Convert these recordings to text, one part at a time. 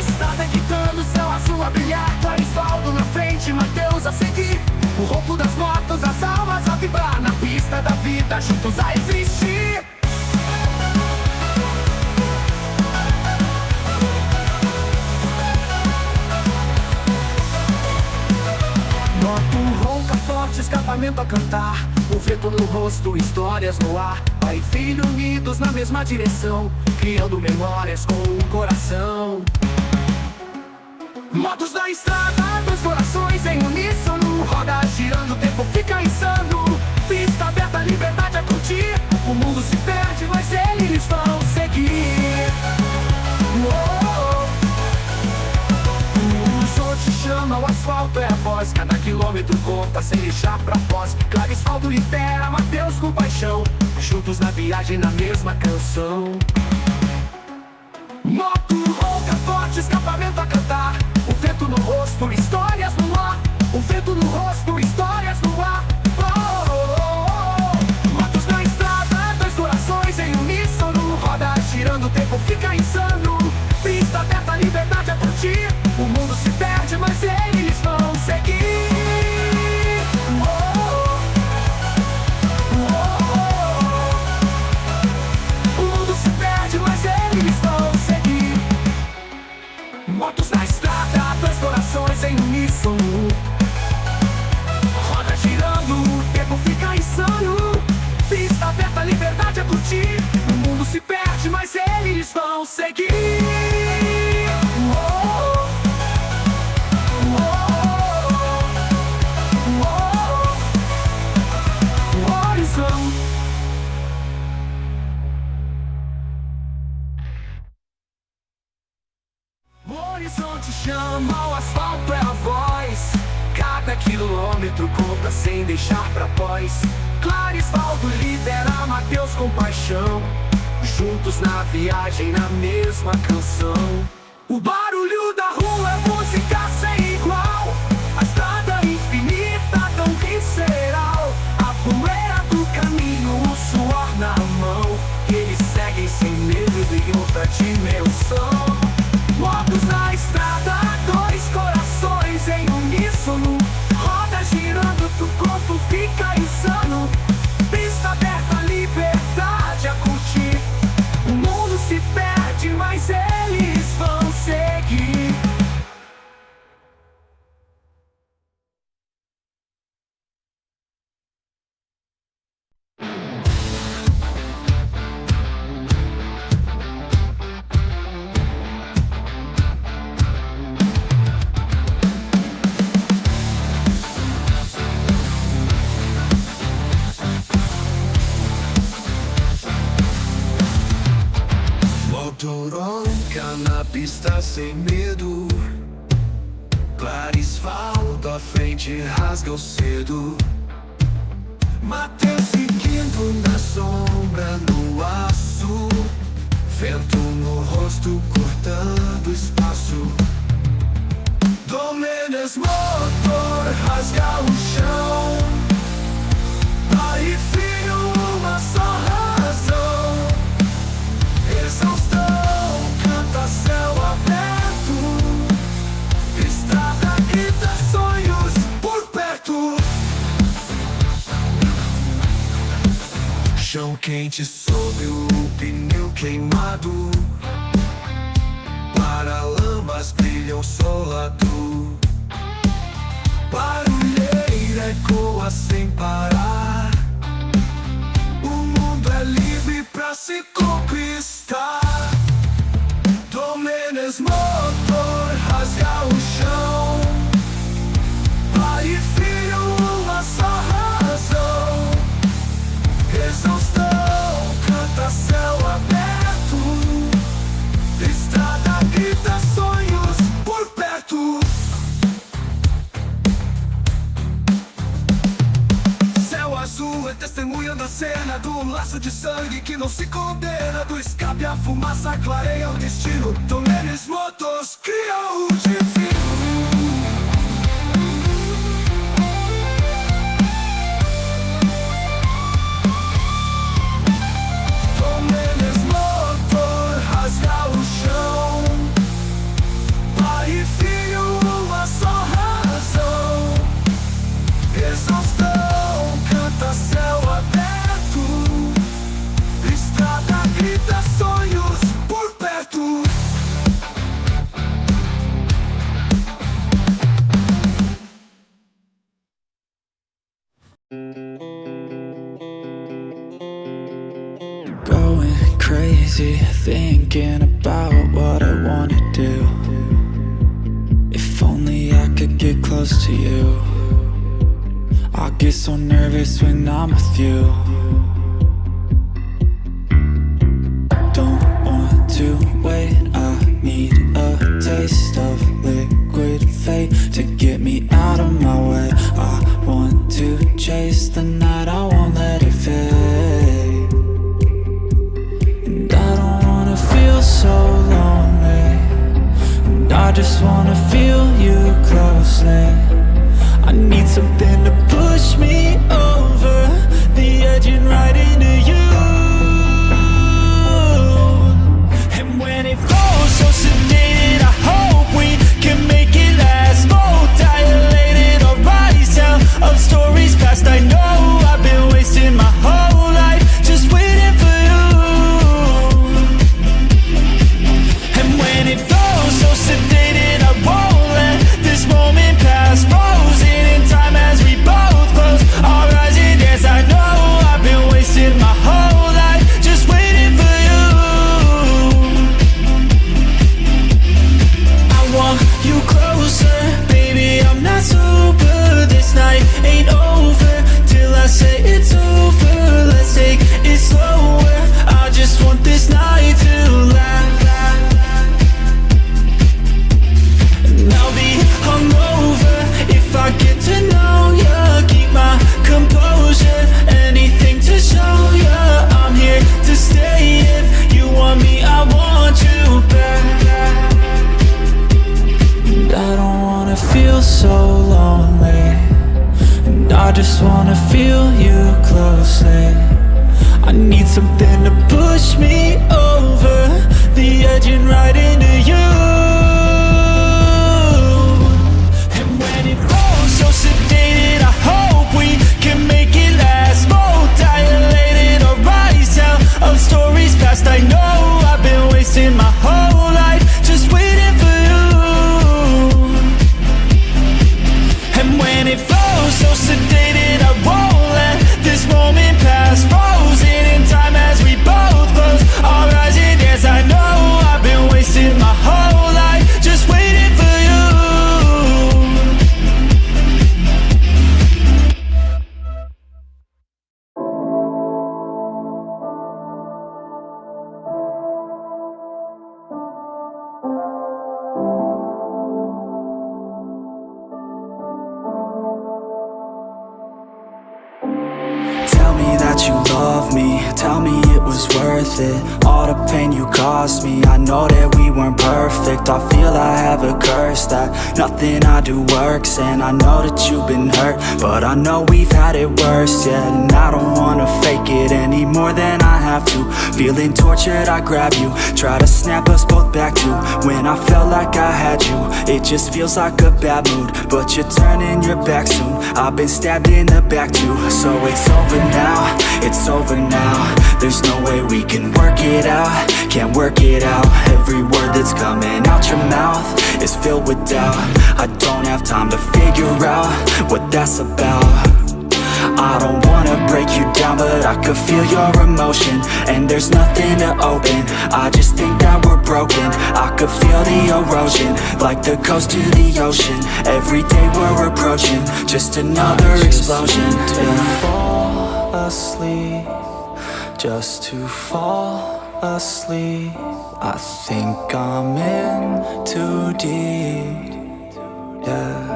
Estrada gritando, céu azul a brilhar, Clarisvaldo na frente, Mateus a seguir. O ronco das motos, as almas a vibrar, na pista da vida, juntos a existir. Moto ronca forte, escapamento a cantar, o vento no rosto, histórias no ar. Pai e filho unidos na mesma direção, criando memórias com o coração. Motos na estrada, dois corações em uníssono, roda girando, o tempo fica insano. Pista aberta, liberdade a curtir, o mundo se perde, mas eles vão seguir. O som te chama, o asfalto é a voz, cada quilômetro conta sem deixar pra pós. Clarisvaldo lidera, Mateus com paixão, juntos na viagem na mesma canção. Moto ronca forte, escapamento a cantar, o vento no rosto, histórias no ar. O vento no rosto, histórias no ar. Motos na estrada, dois corações em uníssono, roda girando, o tempo fica insano. Pista aberta, liberdade a curtir, o mundo se perde, mas eles vão seguir. O mundo se perde, mas eles vão seguir. Motos na estrada, dois corações em uníssono, roda girando, o tempo fica insano. Pista aberta, liberdade a curtir, o mundo se perde, mas eles vão seguir. O horizonte. O horizonte chama, o asfalto é a voz, cada quilômetro conta sem deixar pra pós. Clarisvaldo lidera, Mateus com paixão, juntos na viagem na mesma canção. O barulho da rua é música sem igual, a estrada infinita tão visceral. A poeira do caminho, o suor na mão, eles seguem sem medo em outra dimensão. Motos na estrada, dois corações em uníssono, roda girando, o corpo fica insano. Pista aberta, liberdade a curtir, o mundo se perde, mas eles vão seguir. Motoronca na pista sem medo, Clarisvaldo à frente rasga o cedo. Mateus seguindo na sombra no aço, vento no rosto cortando espaço. Domênios motor rasga o chão, pai e filho uma só razão. Exaustão, canta céu aberto, estrada grita sonhos por perto. Chão quente sob o pneu queimado, paralamas brilham solado. Barulheira ecoa sem parar, o mundo é livre pra se conquistar. Domênios motor rasga o chão, pai e filho uma só razão. Exaustão, canta céu aberto, estrada grita sonhos por perto. Céu azul é testemunhando a cena do laço de sangue que não se condena. Do escape a fumaça clareia o destino, Domênios motos criam o divino. Domênios motor rasga o chão, thinking about what I wanna do. If only I could get close to you. I get so nervous when I'm with you. Don't want to wait, I need a taste of liquid fate to get me out of my way. I want to chase the night, I won't let it fade. And I don't wanna feel so lonely, and I just wanna feel you closely. I need something to push me over the edge and right into you. And when it falls so sedated, I hope we can make it last. Both dilated or rise out of stories past. I know I've been wasting my whole life just waiting for you. And when it falls so sedated, I won't let this moment pass. Frozen in time as we both close our eyes. And yes, I know I've been wasting my whole life just waiting for you. I want you closer, baby, I'm not sober. This night ain't over till I say it's over. Let's take it slower, I just want this night to last. And I'll be hungover if I get to know ya. Keep my composure, anything to show ya. I'm here to stay, if you want me, I want you back. And I don't wanna feel so lonely, and I just wanna feel you closely. I need something to push me over the edge and right into you. And when it falls so sedated, I hope we can make it last. Both dilated or rise out of stories past. I know I've been wasting my whole life just waiting for you. And when it flows so sedated, I won't let this moment pass. Frozen in time as we both close our eyes. And yes, I know I've been wasting my whole life just waiting for you. Tell me that you love me, tell me it was worth it. All the pain you caused me, I know that we weren't perfect. I feel I have a curse that nothing I do works. And I know that you've been hurt, but I know we've had it worse, yeah. And I don't wanna fake it any more than I have to. Feeling tortured, I grab you, try to snap us both back to when I felt like I had you. It just feels like a bad mood, but you're turning your back soon. I've been stabbed in the back too. So it's over now, it's over now. There's no way we can work it out, can't work it out. Every word that's coming out your mouth is filled with doubt. I don't have time to figure out what that's about. I don't wanna break you down, but I could feel your emotion, and there's nothing to open. I just think that we're broken. I could feel the erosion, like the coast to the ocean. Every day we're approaching just another explosion. To fall asleep, just to fall asleep. I think I'm in too deep, yeah.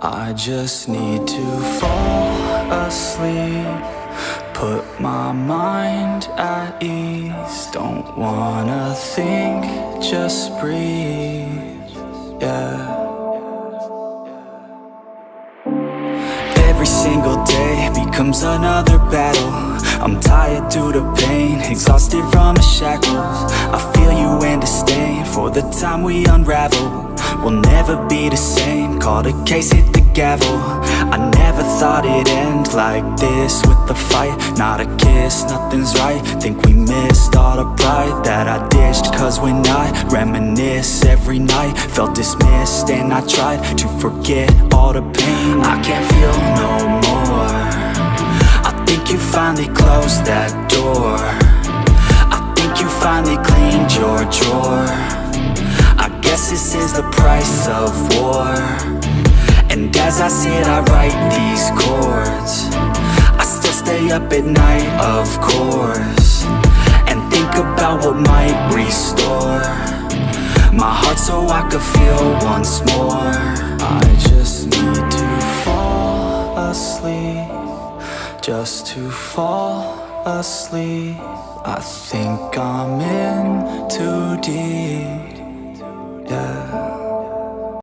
I just need to fall asleep, put my mind at ease. Don't wanna think, just breathe, yeah. Every single day becomes another battle. I'm tired due to pain, exhausted from the shackles. I feel you and disdain for the time we unravel. We'll never be the same, call the case, hit the gavel. I never thought it'd end like this, with the fight, not a kiss, nothing's right. Think we missed all the pride that I dished. Cause when I reminisce every night, felt dismissed, and I tried to forget all the pain. I can't feel no more. I think you finally closed that door. I think you finally cleaned your drawer. I guess this is the price of war. And as I sit I write these chords. I still stay up at night, of course, and think about what might restore my heart so I could feel once more. I just need to fall asleep, just to fall asleep. I think I'm in too deep.